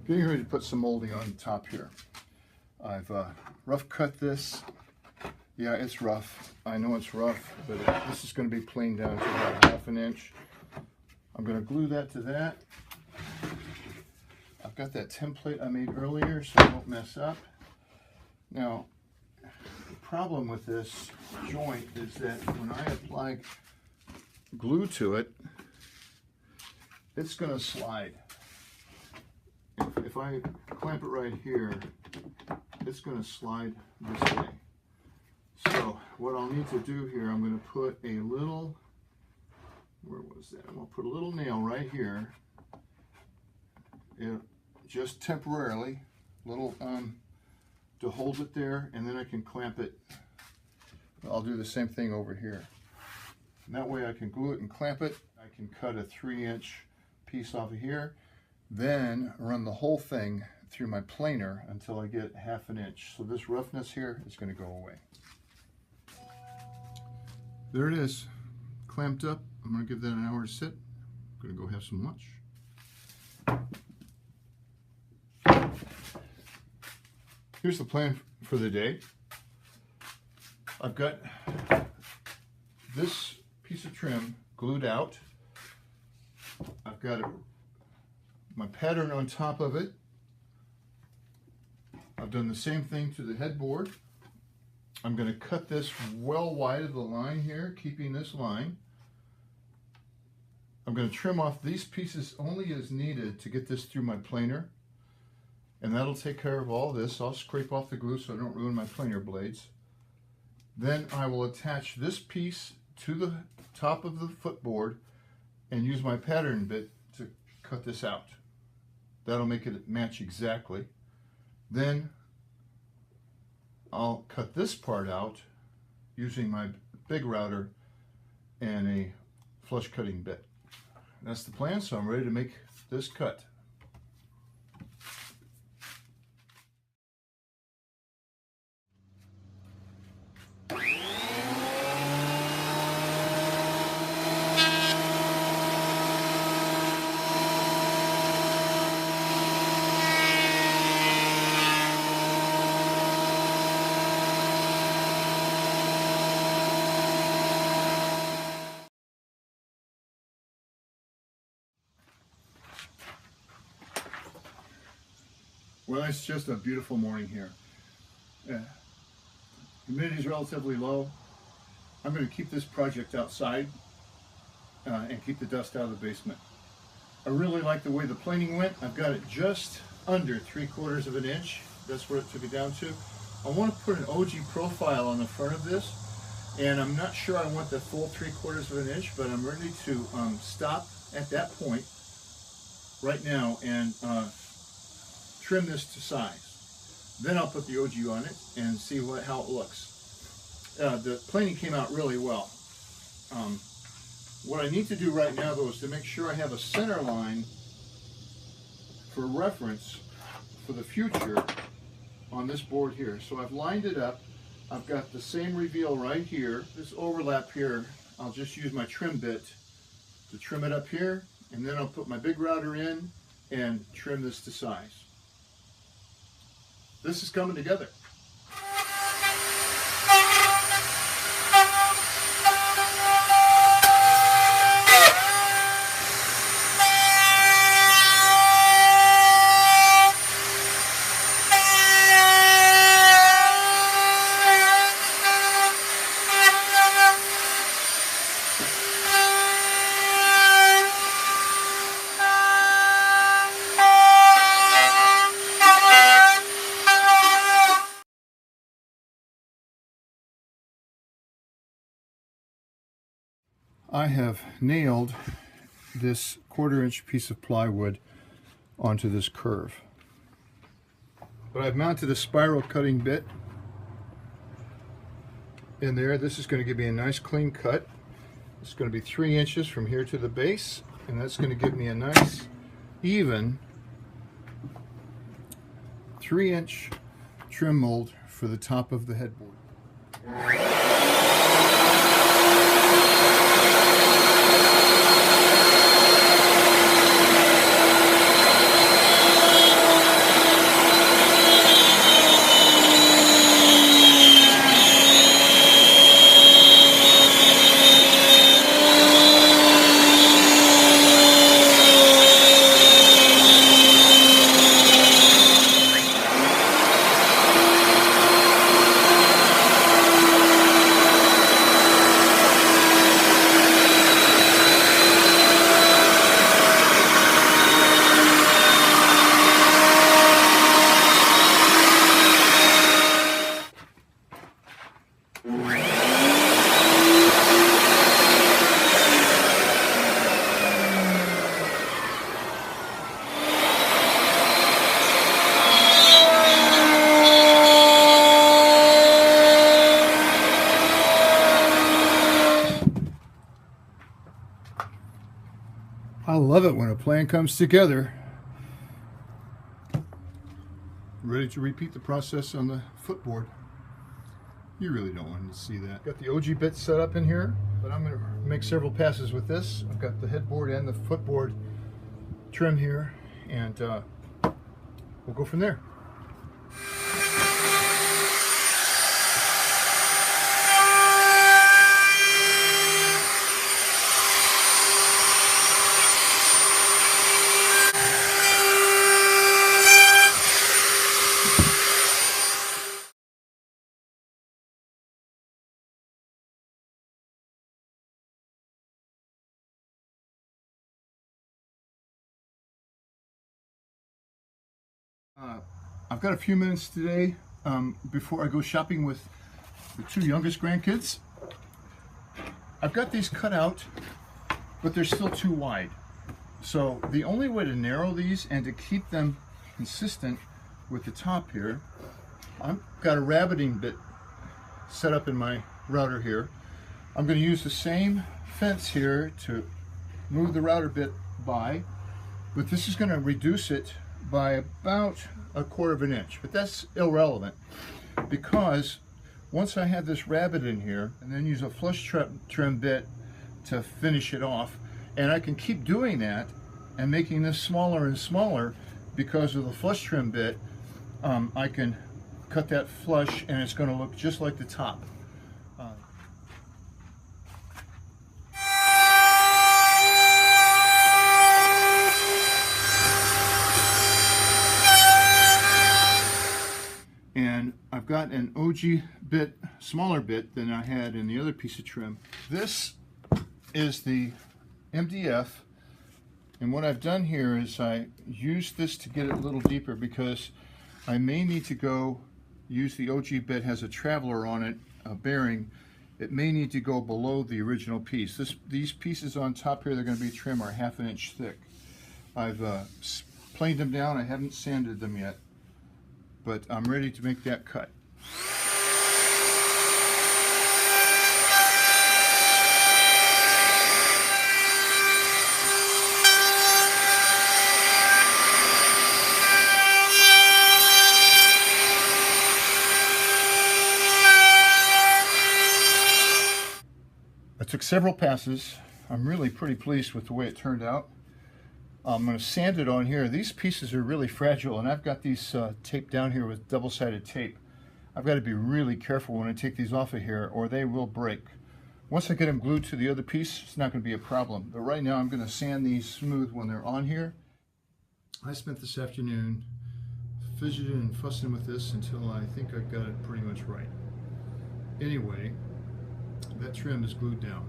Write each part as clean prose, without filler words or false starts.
Getting ready to put some molding on the top here. I've rough cut this. Yeah, it's rough. I know it's rough, but this is going to be planed down to about 1/2 inch. I'm going to glue that to that. I've got that template I made earlier so I don't mess up. Now, the problem with this joint is that when I apply glue to it, it's going to slide. If I clamp it right here, it's going to slide this way. So what I'll need to do here, I'm going to put a little, where was that? I'm going to put a little nail right here, just temporarily, little to hold it there, and then I can clamp it. I'll do the same thing over here. And that way I can glue it and clamp it. I can cut a 3-inch piece off of here, then run the whole thing through my planer until I get 1/2 inch. So this roughness here is going to go away. There it is, clamped up. I'm going to give that an hour to sit. I'm going to go have some lunch. Here's the plan for the day. I've got this piece of trim glued out. I've got my pattern on top of it. I've done the same thing to the headboard. I'm going to cut this well wide of the line here, keeping this line. I'm going to trim off these pieces only as needed to get this through my planer. And that'll take care of all this. I'll scrape off the glue so I don't ruin my planer blades. Then I will attach this piece to the top of the footboard and use my pattern bit to cut this out. That'll make it match exactly. Then I'll cut this part out using my big router and a flush cutting bit. That's the plan, so I'm ready to make this cut. Well, it's just a beautiful morning here. Humidity is relatively low. I'm going to keep this project outside and keep the dust out of the basement. I really like the way the planing went. I've got it just under 3/4 of an inch. That's where it took it down to. I want to put an OG profile on the front of this, and I'm not sure I want the full 3/4 of an inch, but I'm ready to stop at that point right now and trim this to size. Then I'll put the OG on it and see how it looks. The planing came out really well. What I need to do right now though is to make sure I have a center line for reference for the future on this board here. So I've lined it up. I've got the same reveal right here. This overlap here, I'll just use my trim bit to trim it up here, and then I'll put my big router in and trim this to size. This is coming together. I have nailed this 1/4 inch piece of plywood onto this curve. But I've mounted a spiral cutting bit in there. This is going to give me a nice clean cut. It's going to be 3 inches from here to the base, and that's going to give me a nice even 3-inch trim mold for the top of the headboard. love it when a plan comes together. Ready to repeat the process on the footboard. You really don't want to see that. Got the OG bit set up in here, but I'm going to make several passes with this. I've got the headboard and the footboard trim here, and we'll go from there. I've got a few minutes today before I go shopping with the two youngest grandkids. I've got these cut out, but they're still too wide. So the only way to narrow these and to keep them consistent with the top here, I've got a rabbiting bit set up in my router here. I'm going to use the same fence here to move the router bit by, but this is going to reduce it by about 1/4 of an inch, but that's irrelevant because once I have this rabbit in here and then use a flush trim bit to finish it off, and I can keep doing that and making this smaller and smaller because of the flush trim bit, I can cut that flush and it's going to look just like the top. And I've got an OG bit, smaller bit than I had in the other piece of trim. This is the MDF, and what I've done here is I used this to get it a little deeper because I may need to go use the OG bit, has a traveler on it, a bearing. It may need to go below the original piece. These pieces on top here, they're going to be trim, are 1/2 an inch thick. I've planed them down, I haven't sanded them yet, but I'm ready to make that cut. I took several passes. I'm really pretty pleased with the way it turned out. I'm going to sand it on here. These pieces are really fragile, and I've got these taped down here with double-sided tape. I've got to be really careful when I take these off of here, or they will break. Once I get them glued to the other piece, it's not going to be a problem. But right now, I'm going to sand these smooth when they're on here. I spent this afternoon fidgeting and fussing with this until I think I've got it pretty much right. Anyway, that trim is glued down.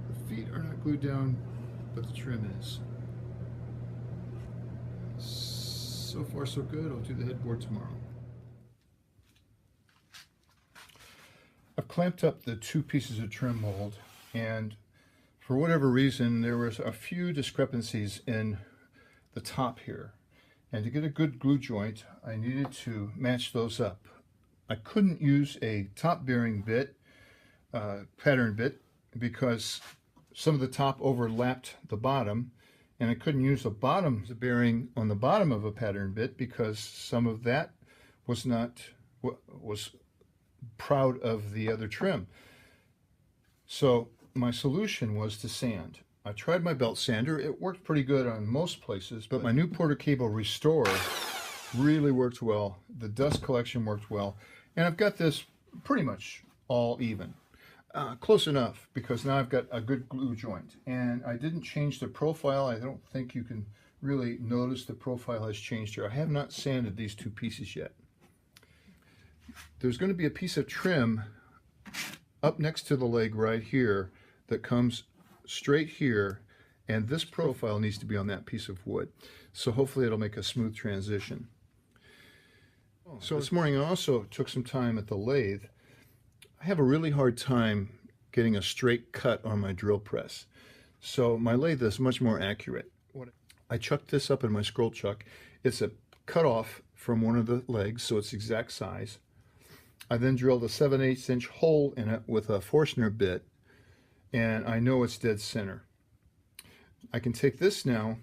The feet are not glued down, but the trim is. So far so good. I'll do the headboard tomorrow. I've clamped up the two pieces of trim mold, and for whatever reason there was a few discrepancies in the top here, and to get a good glue joint I needed to match those up. I couldn't use a top bearing bit, pattern bit, because some of the top overlapped the bottom, and I couldn't use the bottom bearing on the bottom of a pattern bit because some of that was proud of the other trim. So my solution was to sand. I tried my belt sander. It worked pretty good on most places, but my new Porter Cable Restore really worked well. The dust collection worked well, and I've got this pretty much all even. Close enough, because now I've got a good glue joint, and I didn't change the profile. I don't think you can really notice the profile has changed here. I have not sanded these two pieces yet. There's going to be a piece of trim up next to the leg right here that comes straight here, and this profile needs to be on that piece of wood. So hopefully it'll make a smooth transition. So this morning I also took some time at the lathe. I have a really hard time getting a straight cut on my drill press. So my lathe is much more accurate. I chucked this up in my scroll chuck. It's a cut off from one of the legs, so it's exact size. I then drilled a 7/8 inch hole in it with a Forstner bit, and I know it's dead center. I can take this now,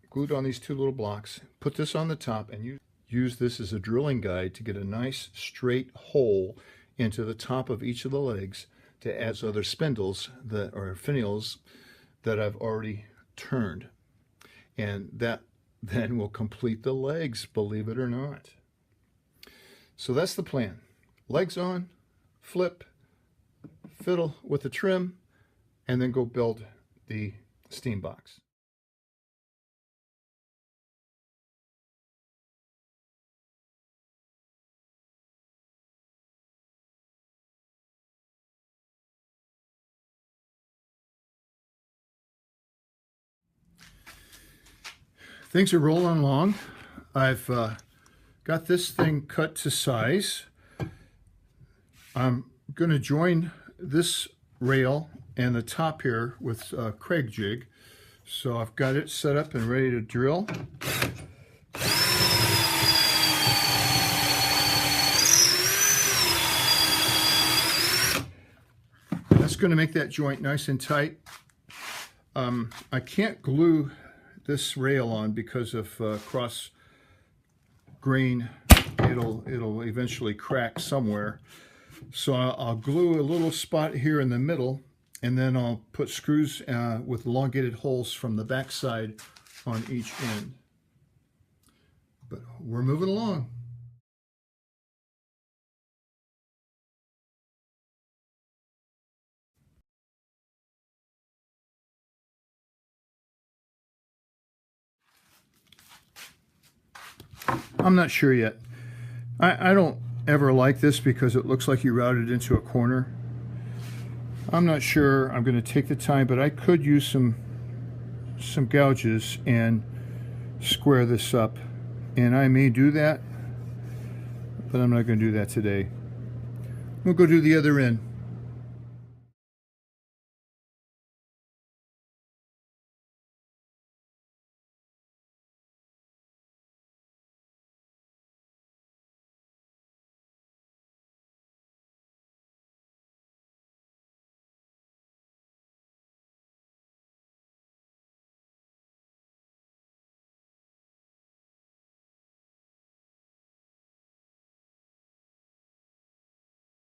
glue it on these two little blocks, put this on the top, and use this as a drilling guide to get a nice straight hole into the top of each of the legs to add other spindles or finials that I've already turned. And that then will complete the legs, believe it or not. So that's the plan. Legs on, flip, fiddle with the trim, and then go build the steam box. Things are rolling along. I've got this thing cut to size. I'm going to join this rail and the top here with Craig jig. So I've got it set up and ready to drill. That's going to make that joint nice and tight. I can't glue this rail on because of cross grain. It'll eventually crack somewhere. So I'll glue a little spot here in the middle, and then I'll put screws with elongated holes from the back side on each end. But we're moving along. I'm not sure yet. I don't ever like this because it looks like you routed into a corner. I'm not sure I'm going to take the time, but I could use some gouges and square this up. And I may do that, but I'm not going to do that today. We'll go do the other end.